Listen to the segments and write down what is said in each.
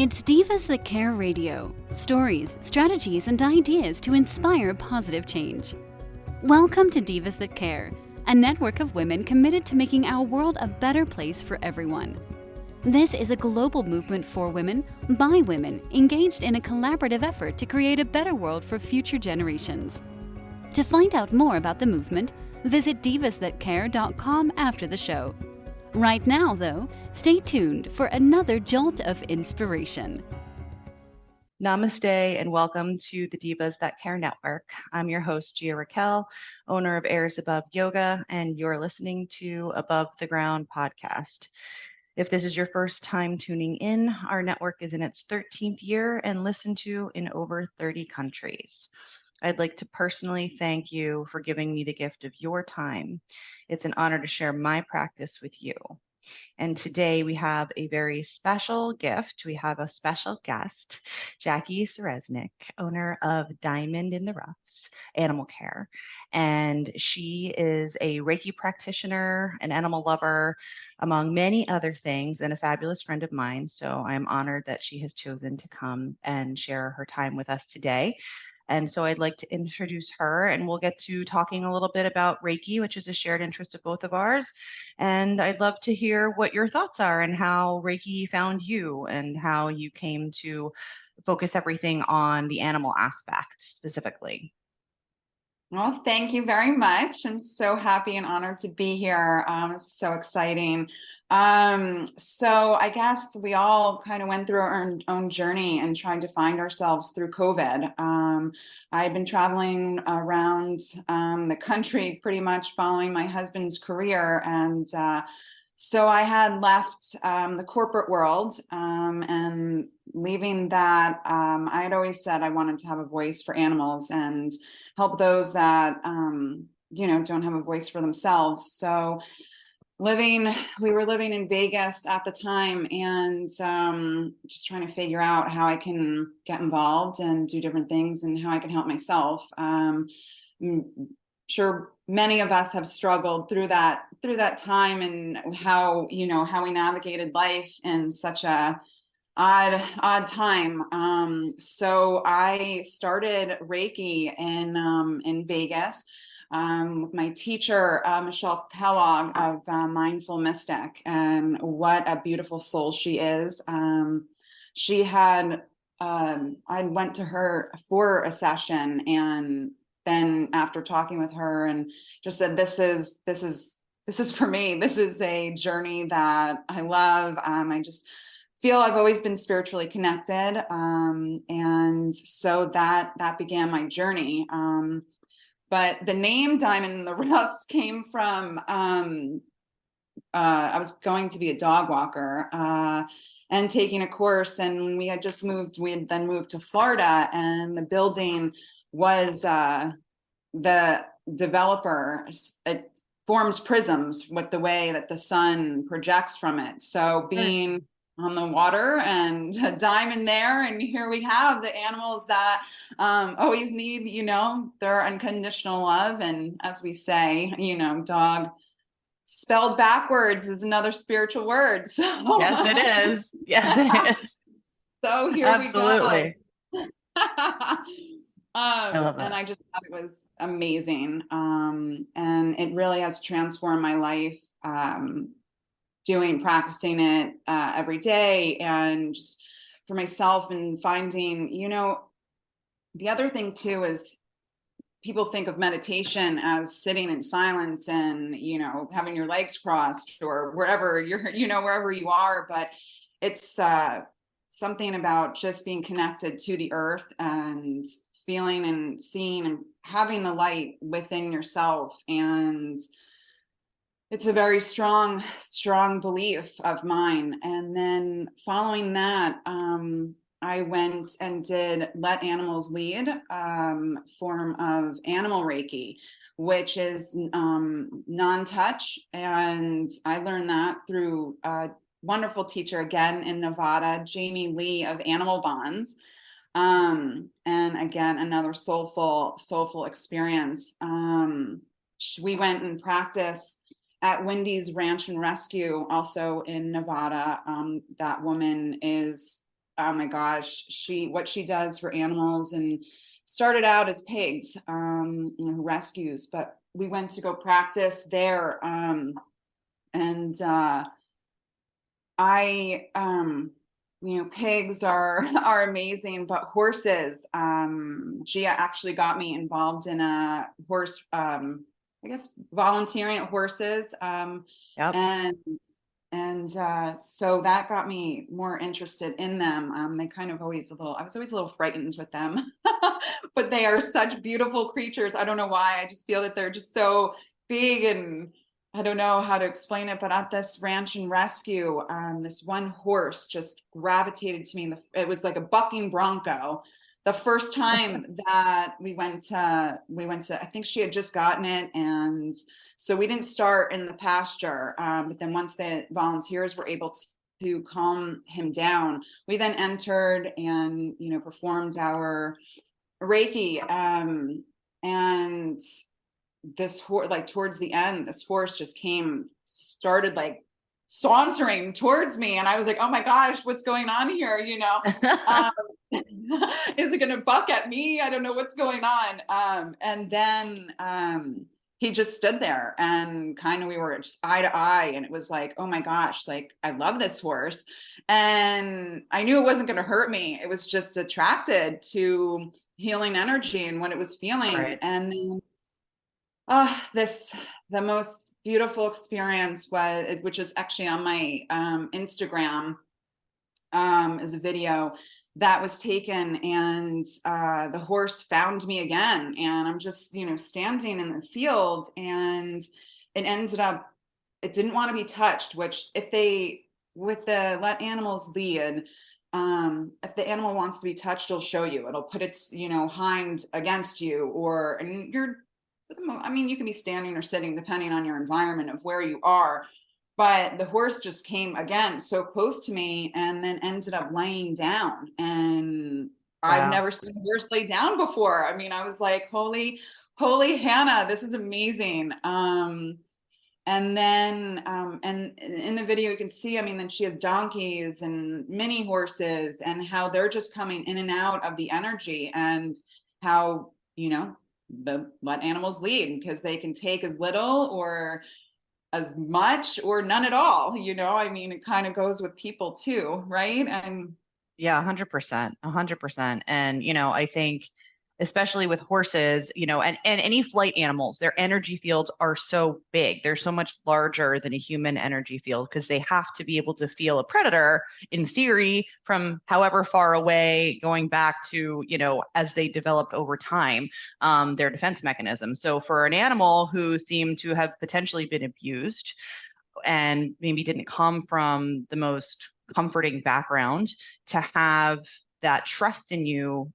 It's Divas That Care Radio. Stories, strategies, and ideas to inspire positive change. Welcome to Divas That Care, a network of women committed to making our world a better place for everyone. This is a global movement for women, by women, engaged in a collaborative effort to create a better world for future generations. To find out more about the movement, visit divasthatcare.com after the show. Right now, though, stay tuned for another jolt of inspiration. Namaste and welcome to the Divas That Care Network. I'm your host, Gia Raquel, owner of Airs Above Yoga, and you're listening to Above the Ground podcast. If this is your first time tuning in, our network is in its 13th year and listened to in over 30 countries. I'd like to personally thank you for giving me the gift of your time. It's an honor to share my practice with you. And today we have a very special gift. We have a special guest, Jackie Seresnick, owner of Diamond in the Roughs Animal Care. And she is a Reiki practitioner, an animal lover, among many other things, and a fabulous friend of mine. So I'm honored that she has chosen to come and share her time with us today. And so I'd like to introduce her, and we'll get to talking a little bit about Reiki, which is a shared interest of both of ours. And I'd love to hear what your thoughts are and how Reiki found you and how you came to focus everything on the animal aspect specifically. Well, thank you very much. I'm so happy and honored to be here. It's so exciting. So I guess we all kind of went through our own journey and tried to find ourselves through COVID. I had been traveling around the country pretty much following my husband's career. And so I had left the corporate world and leaving that, I had always said I wanted to have a voice for animals and help those that, don't have a voice for themselves. So we were living in Vegas at the time and just trying to figure out how I can get involved and do different things and how I can help myself. I'm sure many of us have struggled through that time and how we navigated life in such a odd time. So I started Reiki in Vegas with my teacher, Michelle Kellogg of Mindful Mystic, and what a beautiful soul she is. She had, I went to her for a session, and then after talking with her and just said, this is for me. This is a journey that I love. I just feel I've always been spiritually connected. And so that began my journey. But the name Diamond in the Roughs came from, I was going to be a dog walker and taking a course. And when we had then moved to Florida, and the building was the developer, it forms prisms with the way that the sun projects from it. So being on the water and a diamond there, and here we have the animals that always need their unconditional love. And as we say, dog spelled backwards is another spiritual word. So Yes it is. So here Absolutely. we go. I love that. And I just thought it was amazing. And it really has transformed my life, practicing it every day, and just for myself, and finding, the other thing too is people think of meditation as sitting in silence and, having your legs crossed or wherever wherever you are. But it's something about just being connected to the earth and feeling and seeing and having the light within yourself. And it's a very strong belief of mine. And then following that, I went and did Let Animals Lead, form of animal Reiki, which is non-touch. And I learned that through a wonderful teacher again in Nevada, Jamie Lee of Animal Bonds. And again, another soulful experience. We went and practiced at Wendy's Ranch and Rescue, also in Nevada. That woman is oh my gosh, what she does for animals, and started out as pigs, rescues, but we went to go practice there. And I, pigs are are amazing, but horses, Gia actually got me involved in a horse, I guess volunteering at horses, Yep. and so that got me more interested in them. They kind of I was always a little frightened with them, but they are such beautiful creatures. I don't know why. I just feel that they're just so big, and I don't know how to explain it, but at this ranch and rescue, this one horse just gravitated to me. It was like a bucking bronco. The first time that we went to, I think she had just gotten it. And so we didn't start in the pasture. But then once the volunteers were able to calm him down, we then entered and, performed our Reiki. And this horse, like towards the end, this horse just started like sauntering towards me, and I was like, oh my gosh, what's going on here, is it gonna buck at me? I don't know what's going on. And then he just stood there, and kind of we were just eye to eye, and it was like, oh my gosh, like I love this horse, and I knew it wasn't going to hurt me. It was just attracted to healing energy and what it was feeling. Right. And then the most beautiful experience was, which is actually on my Instagram, is a video that was taken, and the horse found me again, and I'm just, standing in the field, and it didn't want to be touched, which let animals lead, if the animal wants to be touched, it'll show you, it'll put its, hind against you, and you can be standing or sitting depending on your environment of where you are. But the horse just came again so close to me, and then ended up laying down. And Wow. I've never seen a horse lay down before. I mean, I was like, holy Hannah, this is amazing. And then, and in the video, you can see, then she has donkeys and mini horses, and how they're just coming in and out of the energy, and how, let animals lead, because they can take as little or as much or none at all. It kind of goes with people too, right? And yeah, 100%, 100%. And, I think especially with horses, and any flight animals, their energy fields are so big. They're so much larger than a human energy field, because they have to be able to feel a predator, in theory, from however far away, going back to, as they developed over time, their defense mechanism. So for an animal who seemed to have potentially been abused and maybe didn't come from the most comforting background, to have that trust in you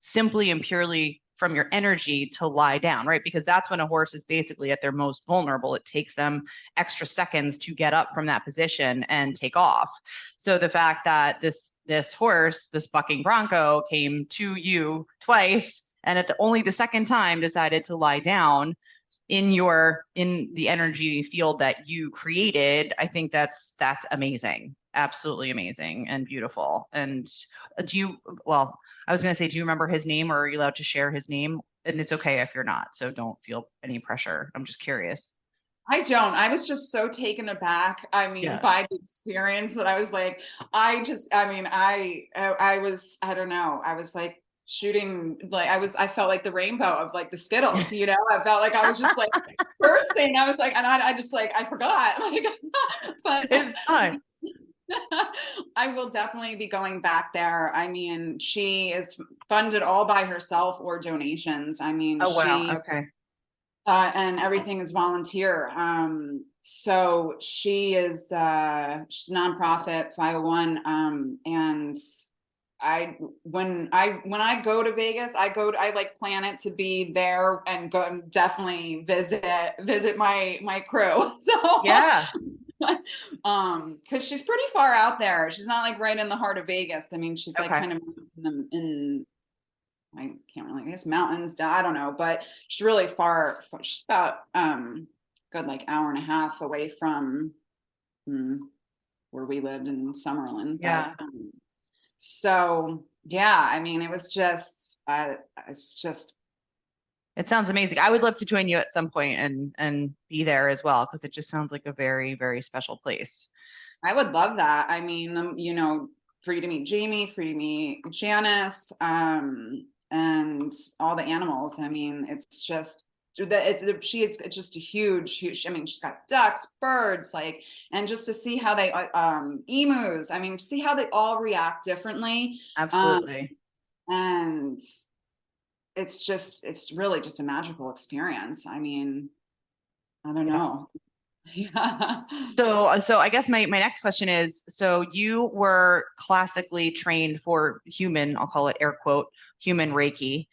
simply and purely from your energy to lie down, right? Because that's when a horse is basically at their most vulnerable. It takes them extra seconds to get up from that position and take off. So the fact that this horse, this bucking bronco, came to you twice, and at only the second time decided to lie down in the energy field that you created, I think that's amazing. Absolutely amazing and beautiful. And I was going to say, do you remember his name, or are you allowed to share his name? And it's okay if you're not, so don't feel any pressure. I'm just curious. I don't. I was just so taken aback, by the experience, that I was like, I don't know. I was like shooting, like I felt like the rainbow of like the Skittles, I felt like I was just like bursting. I was like, and I just like, I forgot, like, but it's fine. I will definitely be going back there. She is funded all by herself or donations. Oh, wow. Okay. And everything is volunteer. So she's a nonprofit 501. And when I go to Vegas, I like plan it to be there and go and definitely visit my crew. So yeah. Because she's pretty far out there. She's not like right in the heart of Vegas. She's like kind of in I can't really, I guess mountains. I don't know, but she's really far. She's about good like hour and a half away from where we lived in Summerlin. Yeah. But, So yeah, I mean, it was just, It sounds amazing. I would love to join you at some point and be there as well, because it just sounds like a very, very special place. I would love that. I mean, for you to meet Jamie, for you to meet Janice, and all the animals. I mean, it's just it's just a huge. I mean, she's got ducks, birds, like, and just to see how they emus. I mean, to see how they all react differently. Absolutely. And it's really just a magical experience. I mean, I don't know. Yeah. So I guess my next question is, so you were classically trained for human, I'll call it air quote, human Reiki,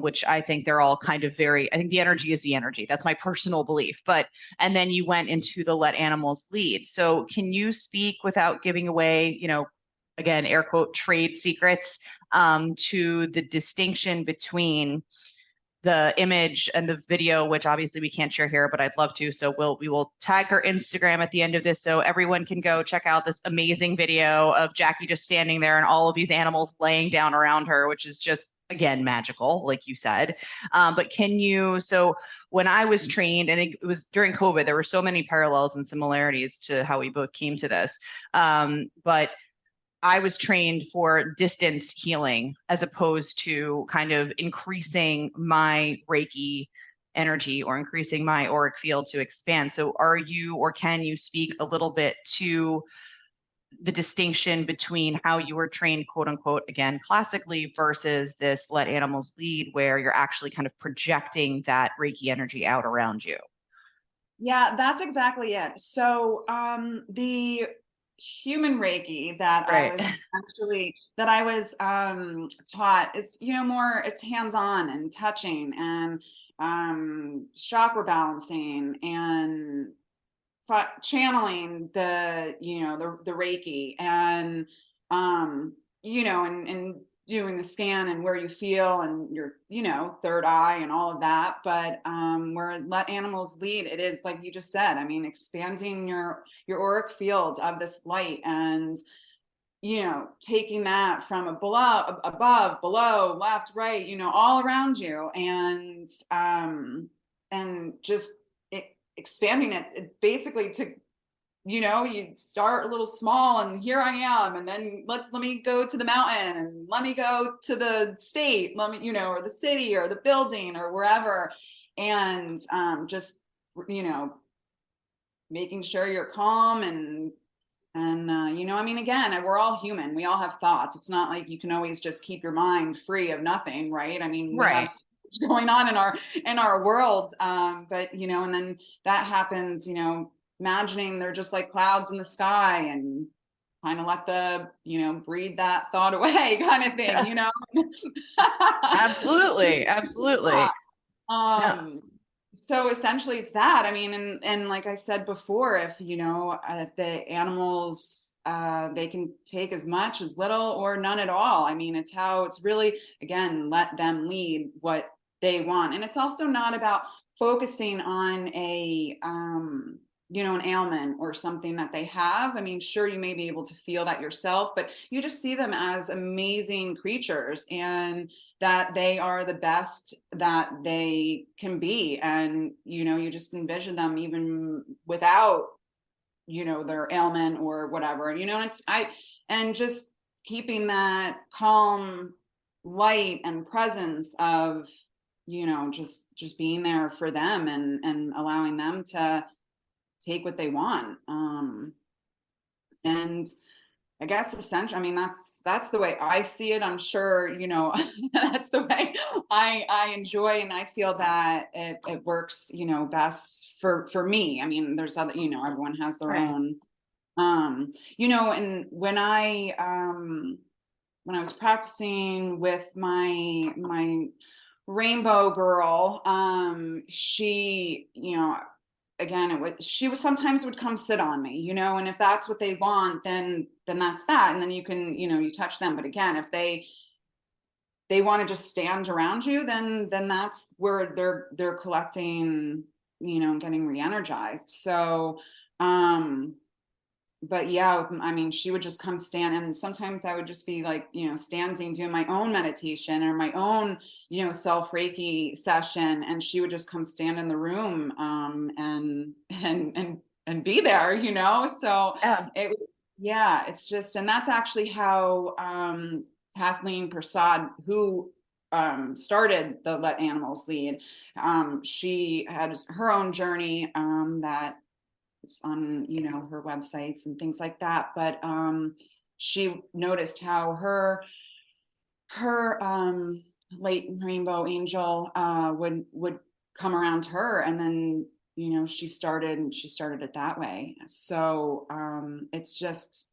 which I think they're all kind of I think the energy is the energy. That's my personal belief. And then you went into the let animals lead. So can you speak without giving away, again, air quote, trade secrets, to the distinction between the image and the video, which obviously we can't share here, but I'd love to. So we will tag her Instagram at the end of this, so everyone can go check out this amazing video of Jackie just standing there and all of these animals laying down around her, which is just, again, magical, like you said. But so when I was trained, and it was during COVID, there were so many parallels and similarities to how we both came to this. But I was trained for distance healing as opposed to kind of increasing my Reiki energy or increasing my auric field to expand. So can you speak a little bit to the distinction between how you were trained, quote unquote, again, classically, versus this let animals lead, where you're actually kind of projecting that Reiki energy out around you? Yeah, that's exactly it. So the human Reiki that Right. I was taught is, more, it's hands-on and touching and chakra balancing and channeling the Reiki and and doing the scan and where you feel and your third eye and all of that. But where let animals lead, it is like you just said. I mean, expanding your auric field of this light and taking that from above, below, left, right, all around you, and just expanding it basically to you start a little small and here I am, and then let me go to the mountain, and let me go to the state, let me or the city or the building or wherever, and just making sure you're calm and I mean, again, we're all human, we all have thoughts. It's not like you can always just keep your mind free of nothing, right? I mean, we have Right. so much going on in our world, but and then that happens, imagining they're just like clouds in the sky, and kind of let the breathe that thought away, kind of thing. Absolutely. Absolutely. Yeah. So essentially it's that. I mean, and like I said before, if if the animals they can take as much, as little, or none at all. I mean, it's really, again, let them lead what they want. And it's also not about focusing on an ailment or something that they have. I mean, sure, you may be able to feel that yourself, but you just see them as amazing creatures, and that they are the best that they can be. And, you just envision them even without, their ailment or whatever, and just keeping that calm light and presence of, just being there for them, and allowing them to take what they want. And I guess essentially, I mean, that's the way I see it. I'm sure, that's the way I enjoy, and I feel that it works, best for me. I mean, there's other, everyone has their Right. own, and when I was practicing with my rainbow girl, she, again, she was sometimes would come sit on me, and if that's what they want, then that's that, and then you can, you touch them. But again, if they want to just stand around you, then that's where they're collecting, and getting re-energized. So but yeah, I mean, she would just come stand, and sometimes I would just be like, standing doing my own meditation or my own, self Reiki session, and she would just come stand in the room, and be there, So Yeah. it was, yeah, it's just, and that's actually how Kathleen Prasad, who started the Let Animals Lead, she had her own journey that on her websites and things like that, but she noticed how her late rainbow angel would come around to her, and then she started it that way. So it's just,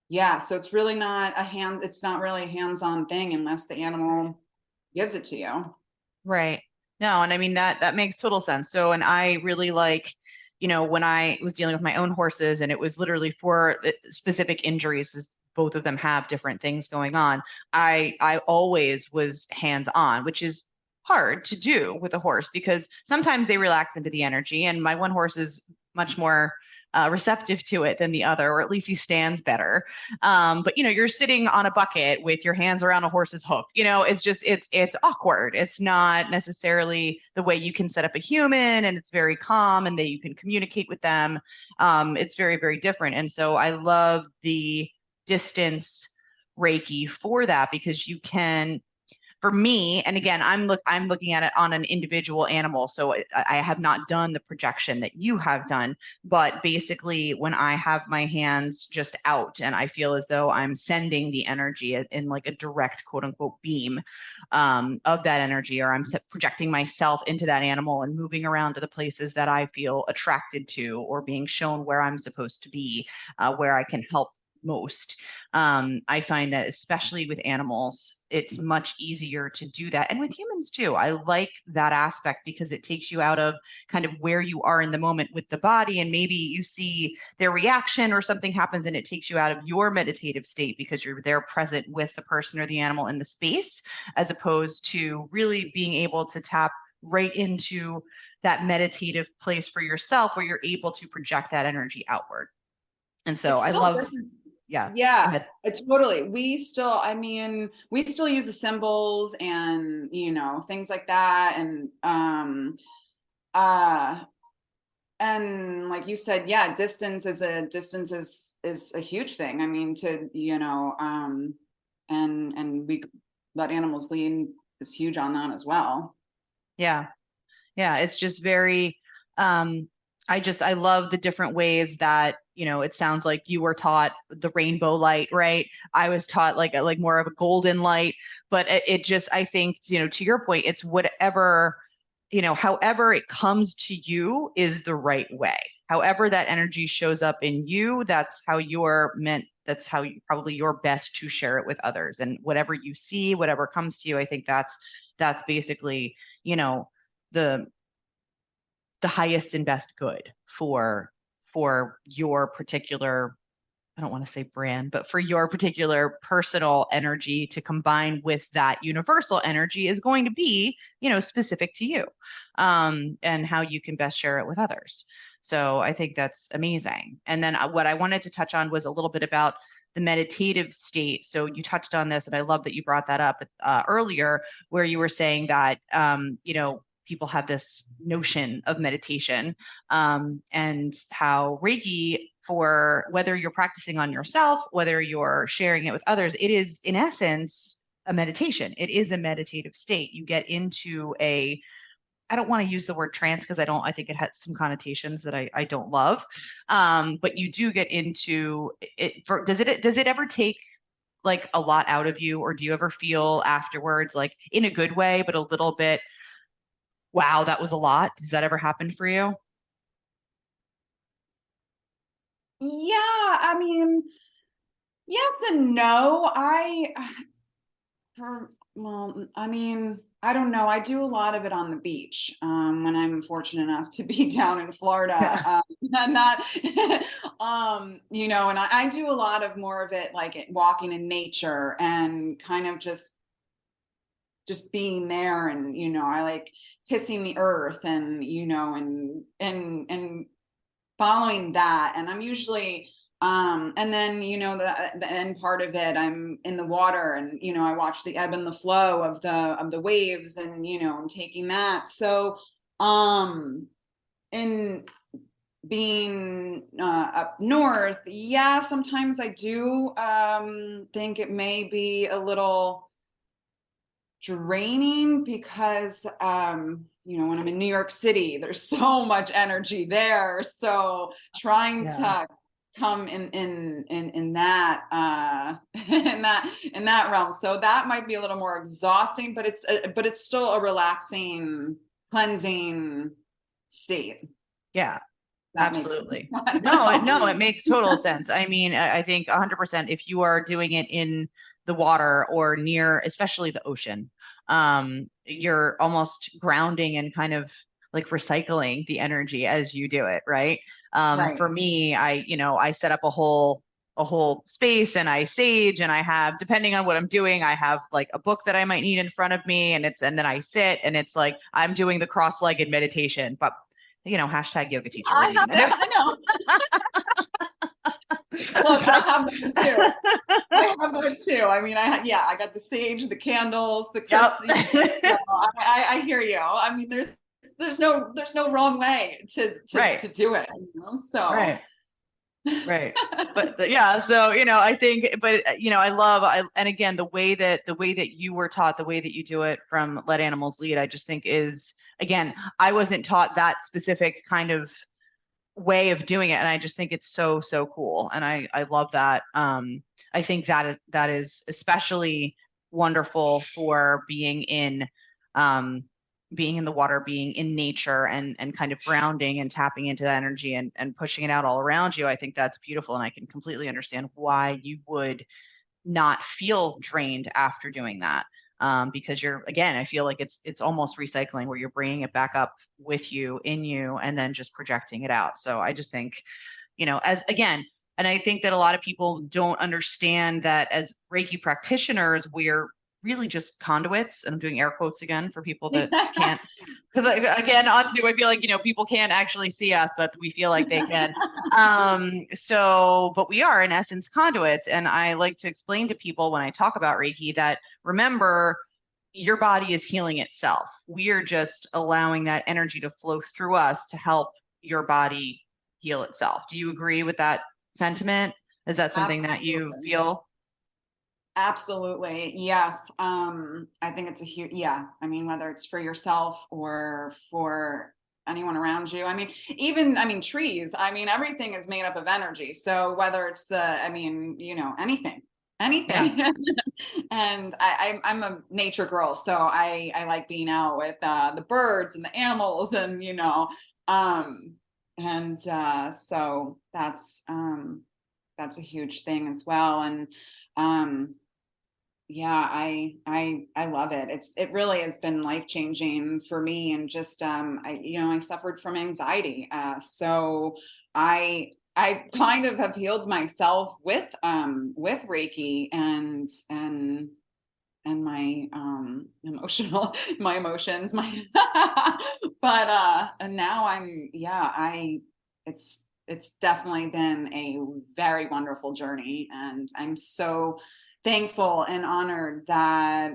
yeah, so it's really not it's not really a hands-on thing unless the animal gives it to you. Right. No, and I mean that makes total sense. So, and I really like, when I was dealing with my own horses, and it was literally for specific injuries, as both of them have different things going on. I always was hands on, which is hard to do with a horse because sometimes they relax into the energy, and my one horse is much more receptive to it than the other, or at least he stands better. But you're sitting on a bucket with your hands around a horse's hoof. It's just it's awkward. It's not necessarily the way you can set up a human, and it's very calm, and that you can communicate with them. It's very, very different. And so I love the distance Reiki for that, because you can, for me, and again, I'm looking at it on an individual animal, so I have not done the projection that you have done, but basically when I have my hands just out and I feel as though I'm sending the energy in like a direct quote unquote beam of that energy, or I'm projecting myself into that animal and moving around to the places that I feel attracted to, or being shown where I'm supposed to be, where I can help most. I find that especially with animals, it's much easier to do that. And with humans too. I like that aspect because it takes you out of kind of where you are in the moment with the body. And maybe you see their reaction or something happens, and it takes you out of your meditative state because you're there present with the person or the animal in the space, as opposed to really being able to tap right into that meditative place for yourself where you're able to project that energy outward. And so It's I still love, different. yeah. Go Yeah, ahead. it's totally. I mean, we still use the symbols and, things like that. Uh, and like you said, yeah, distance is a huge thing. I mean, and we let animals lead is huge on that as well. Yeah. Yeah. It's just very, I love the different ways that, it sounds like you were taught the rainbow light, right? I was taught like more of a golden light, but it just, I think, to your point, it's whatever, however it comes to you is the right way. However that energy shows up in you, that's how you're meant. That's how probably you're best to share it with others. And whatever you see, whatever comes to you, I think that's basically, the the highest and best good for your particular, I don't want to say brand, but for your particular personal energy to combine with that universal energy is going to be, specific to you, and how you can best share it with others. So I think that's amazing. And then what I wanted to touch on was a little bit about the meditative state. So you touched on this, and I love that you brought that up earlier, where you were saying that, people have this notion of meditation, and how Reiki, for whether you're practicing on yourself, whether you're sharing it with others, it is in essence a meditation. It is a meditative state. You get into I don't want to use the word trance because I think it has some connotations that I don't love. But you do get into it. Does it ever take like a lot out of you, or do you ever feel afterwards, like in a good way, but a little bit, wow, that was a lot? Does that ever happen for you? Yeah, I mean, yes and no. Well, I mean, I don't know. I do a lot of it on the beach, when I'm fortunate enough to be down in Florida. And that, and I do a lot of more of it like walking in nature and kind of just being there, and I like kissing the earth, and and following that. And I'm usually And then, the end part of it, I'm in the water, and, I watch the ebb and the flow of the waves, and, I'm taking that. So, in being up north, yeah, sometimes I do think it may be a little draining because when I'm in New York City, there's so much energy there. So trying to come in that in that realm, so that might be a little more exhausting, but it's still a relaxing, cleansing state. Yeah. That Absolutely. No, It makes total sense. I mean, I think 100% if you are doing it in the water or near, especially the ocean, you're almost grounding and kind of like recycling the energy as you do it, right? Right. For me, I set up a whole space and I sage, and I have, depending on what I'm doing, I have like a book that I might need in front of me, and then I sit, and it's like I'm doing the cross-legged meditation, but hashtag yoga teacher. What are you gonna do? I know. Look, I have them too. I mean, I got the sage, the candles, the crystal. Yep. I hear you. I mean, there's no wrong way to do it. So right. But yeah, so I think, but and again, the way that you were taught, the way that you do it from Let Animals Lead, I just think is, again, I wasn't taught that specific kind of way of doing it, and I just think it's so cool, and I love that. I think that is especially wonderful for being in the water, being in nature, and kind of grounding and tapping into that energy, and pushing it out all around you. I think that's beautiful, and I can completely understand why you would not feel drained after doing that. Because again, I feel like it's almost recycling, where you're bringing it back up with you, in you, and then just projecting it out. So I just think, and I think that a lot of people don't understand that as Reiki practitioners, we're really just conduits. And I'm doing air quotes again for people that can't, because again, on Zoom, I feel like, people can't actually see us, but we feel like they can. But we are in essence conduits. And I like to explain to people when I talk about Reiki that, remember, your body is healing itself. We are just allowing that energy to flow through us to help your body heal itself. Do you agree with that sentiment? Is that something that you feel? Absolutely. Yes. I think it's a huge, I mean, whether it's for yourself or for anyone around you. I mean, trees, everything is made up of energy. So whether it's anything. Yeah. And I'm a nature girl, so I like being out with the birds and the animals, and so that's a huge thing as well. And I love it. It really has been life-changing for me. And just I suffered from anxiety, so I kind of have healed myself with Reiki and my my emotions, but and now it's definitely been a very wonderful journey, and I'm so thankful and honored that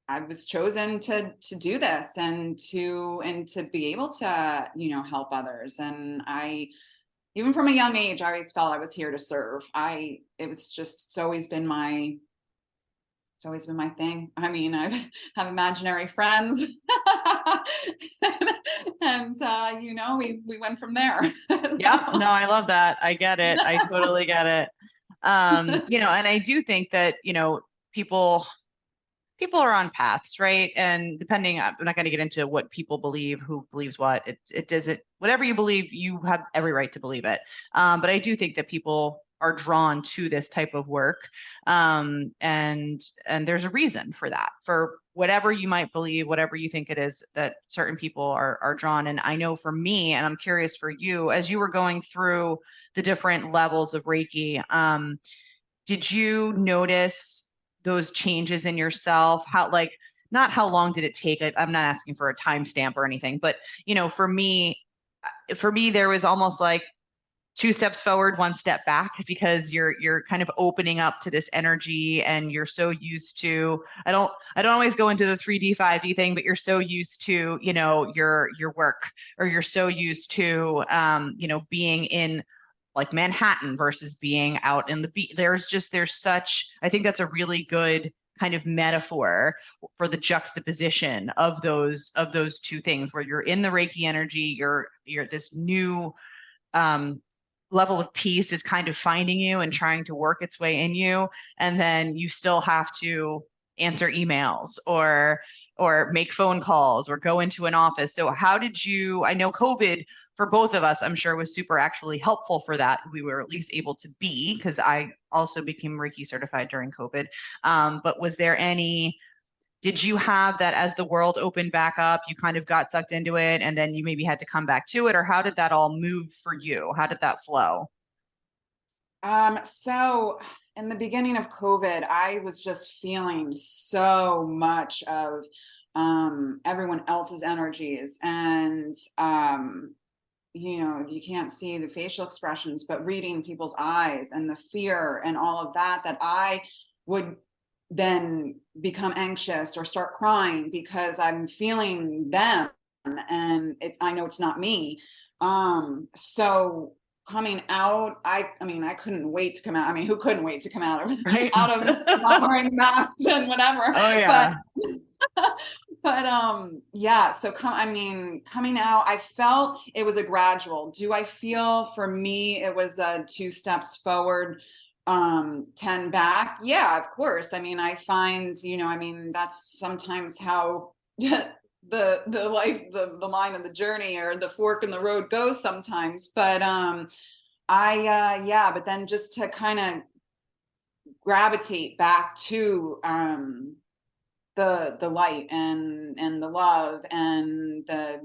I was chosen to do this, and to be able to help others. And even from a young age, I always felt I was here to serve. It's always been my thing. I mean, I have imaginary friends, and we went from there. Yeah, no, I love that. I get it. I totally get it. And I do think that, people are on paths, right? And depending, I'm not going to get into what people believe, who believes what. It doesn't, whatever you believe, you have every right to believe it. But I do think that people are drawn to this type of work. And there's a reason for that, for whatever you might believe, whatever you think it is, that certain people are drawn. And I know for me, and I'm curious for you, as you were going through the different levels of Reiki, did you notice those changes in yourself? How, like, not how long did it take? I'm not asking for a timestamp or anything, but for me, there was almost like two steps forward, one step back, because you're kind of opening up to this energy, and you're so used to, I don't always go into the 3D 5D thing, but you're so used to, your work, or you're so used to being in like Manhattan versus being out in the beach. I think that's a really good kind of metaphor for the juxtaposition of those two things, where you're in the Reiki energy, you're this new level of peace is kind of finding you and trying to work its way in you. And then you still have to answer emails, or make phone calls, or go into an office. So I know COVID for both of us, I'm sure, was super actually helpful for that. We were at least able to be, because I also became Reiki certified during COVID. But did you have that as the world opened back up, you kind of got sucked into it and then you maybe had to come back to it? Or how did that all move for you? How did that flow? So in the beginning of COVID, I was just feeling so much of everyone else's energies. And you can't see the facial expressions, but reading people's eyes and the fear and all of that I would then become anxious or start crying because I'm feeling them, and I know it's not me. So coming out, I mean, I couldn't wait to come out. I mean, who couldn't wait to come out of Right. out of not wearing masks and whatever? Oh yeah. But yeah, so coming out, I felt it was a gradual. Do I feel, for me it was 2 steps forward, 10 back? Yeah, of course. I mean, I find, that's sometimes how the life, the line of the journey, or the fork in the road goes sometimes. But but then just to kind of gravitate back to the light and the love and the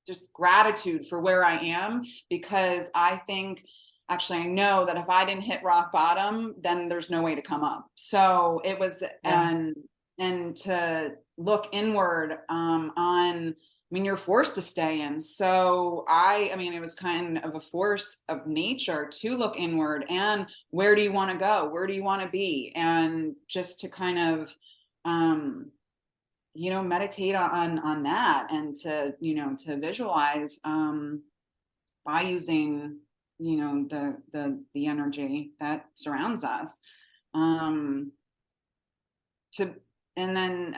just gratitude for where I am, because I think, actually, I know that if I didn't hit rock bottom, then there's no way to come up. So it was, and to look inward, you're forced to stay in. So it was kind of a force of nature to look inward, and where do you want to go? Where do you want to be? And just to kind of, meditate on that, and to visualize, by using, the energy that surrounds us, and then,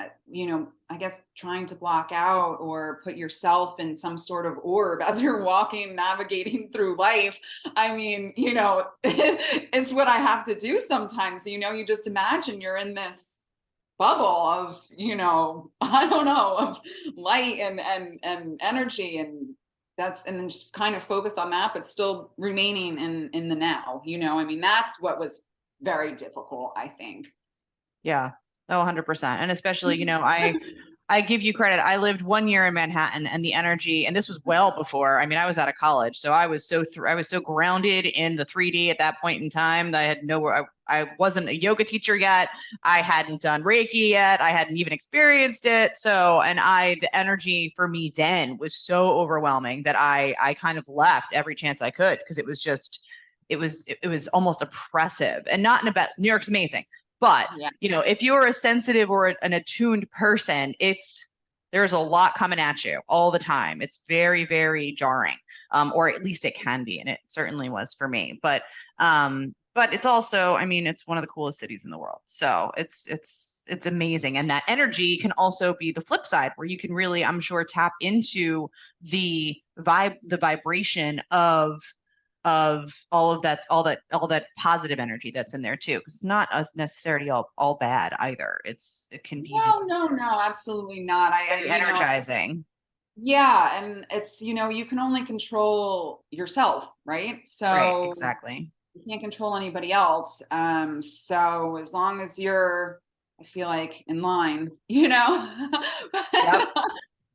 I guess trying to block out or put yourself in some sort of orb as you're walking, navigating through life. I mean, it's what I have to do sometimes. You just imagine you're in this bubble of, I don't know, of light and energy, and then just kind of focus on that, but still remaining in the now. That's what was very difficult, I think. Yeah. Oh, 100%. And especially, I give you credit. I lived 1 year in Manhattan, and the energy, and this was well before, I was out of college. So I was so grounded in the 3D at that point in time that I had I wasn't a yoga teacher yet. I hadn't done Reiki yet. I hadn't even experienced it. So, the energy for me then was so overwhelming that I kind of left every chance I could, because it was almost oppressive, and not in a bad. New York's amazing. But, if you're a sensitive or an attuned person, there's a lot coming at you all the time. It's very, very jarring, or at least it can be. And it certainly was for me. But it's also, it's one of the coolest cities in the world. So it's amazing. And that energy can also be the flip side, where you can really, I'm sure, tap into the vibration of all that positive energy that's in there too, because it's not necessarily all bad either. It can be no, absolutely not. very energizing. Yeah, and it's, you can only control yourself, right? So right, exactly. You can't control anybody else. So as long as you're, I feel like, in line, Yep.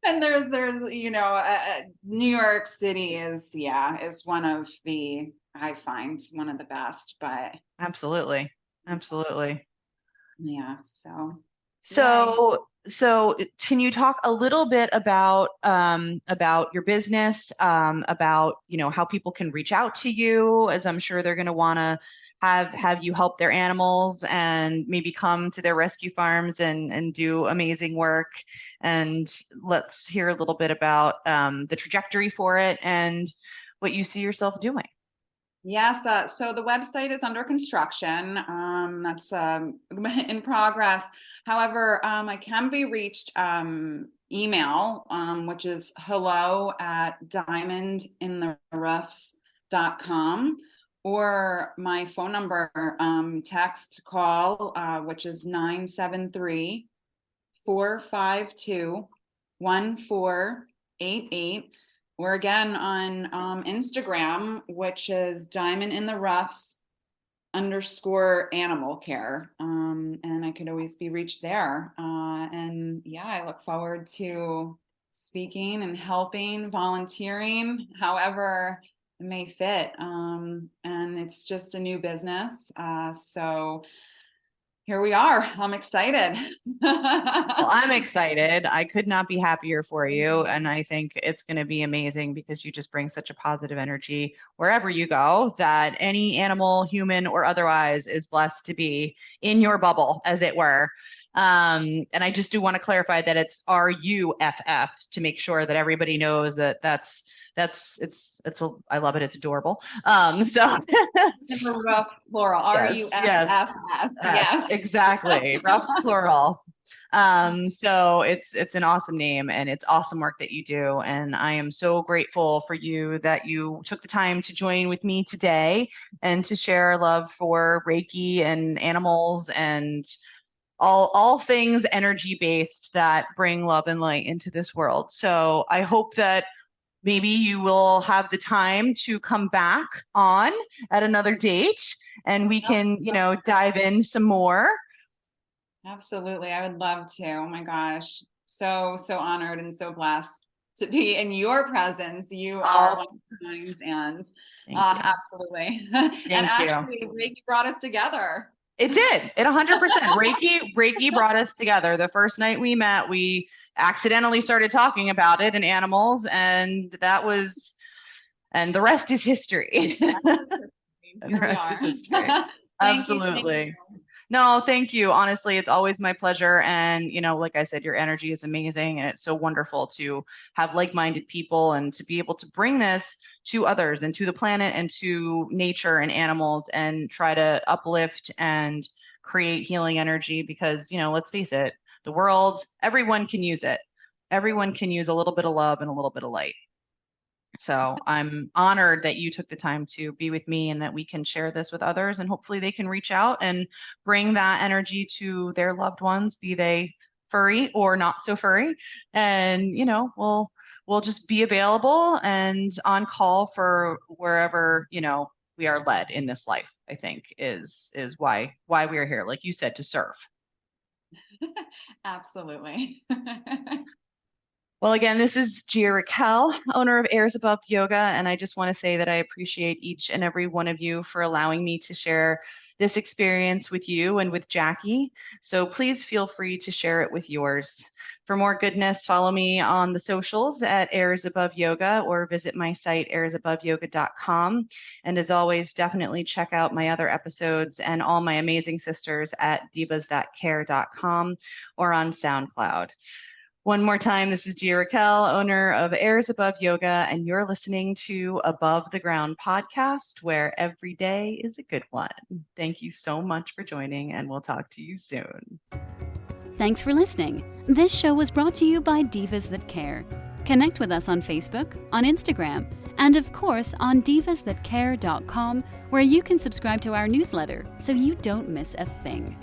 And there's New York City is one of the, I find, one of the best. But absolutely. yeah, So can you talk a little bit about your business, about how people can reach out to you, as I'm sure they're going to want to have you help their animals and maybe come to their rescue farms and do amazing work. And let's hear a little bit about the trajectory for it and what you see yourself doing. Yes, so the website is under construction. That's in progress. However, I can be reached email, which is hello@diamondintheroofs.com, or my phone number, text call, which is 973-452-1488. We're again on Instagram, which is diamondintheroofs_animal care. And I could always be reached there. And yeah, I look forward to speaking and helping, volunteering, however it may fit. And it's just a new business. So here we are. I'm excited. Well, I'm excited. I could not be happier for you. And I think it's going to be amazing because you just bring such a positive energy wherever you go that any animal, human or otherwise, is blessed to be in your bubble, as it were. And I just do want to clarify that it's RUFF to make sure that everybody knows that I love it. It's adorable. So rough plural, RUFFS. Yes, exactly. Rough's plural. So it's an awesome name and it's awesome work that you do. And I am so grateful for you that you took the time to join with me today and to share love for Reiki and animals and all things energy based that bring love and light into this world. So I hope that maybe you will have the time to come back on at another date and we can, dive in some more. Absolutely. I would love to. Oh my gosh. So honored and so blessed to be in your presence. You are one of the minds, and absolutely. And actually, Reiki brought us together. It did. It 100%. Reiki brought us together. The first night we met, we accidentally started talking about it and animals, and the rest is history. And the rest is history. Absolutely. No, thank you. Honestly, it's always my pleasure. And, like I said, your energy is amazing. And it's so wonderful to have like-minded people and to be able to bring this to others and to the planet and to nature and animals and try to uplift and create healing energy because, let's face it, the world, everyone can use it. Everyone can use a little bit of love and a little bit of light. So I'm honored that you took the time to be with me and that we can share this with others and hopefully they can reach out and bring that energy to their loved ones, be they furry or not so furry. And, we'll just be available and on call for wherever, we are led in this life, I think is why we are here. Like you said, to serve. Absolutely. Well, again, this is Gia Raquel, owner of Airs Above Yoga, and I just want to say that I appreciate each and every one of you for allowing me to share this experience with you and with Jackie. So please feel free to share it with yours. For more goodness, follow me on the socials at Airs Above Yoga or visit my site, airsaboveyoga.com. And as always, definitely check out my other episodes and all my amazing sisters at divasthatcare.com or on SoundCloud. One more time, this is Gia Raquel, owner of Airs Above Yoga, and you're listening to Above the Ground podcast, where every day is a good one. Thank you so much for joining, and we'll talk to you soon. Thanks for listening. This show was brought to you by Divas That Care. Connect with us on Facebook, on Instagram, and of course on divasthatcare.com, where you can subscribe to our newsletter so you don't miss a thing.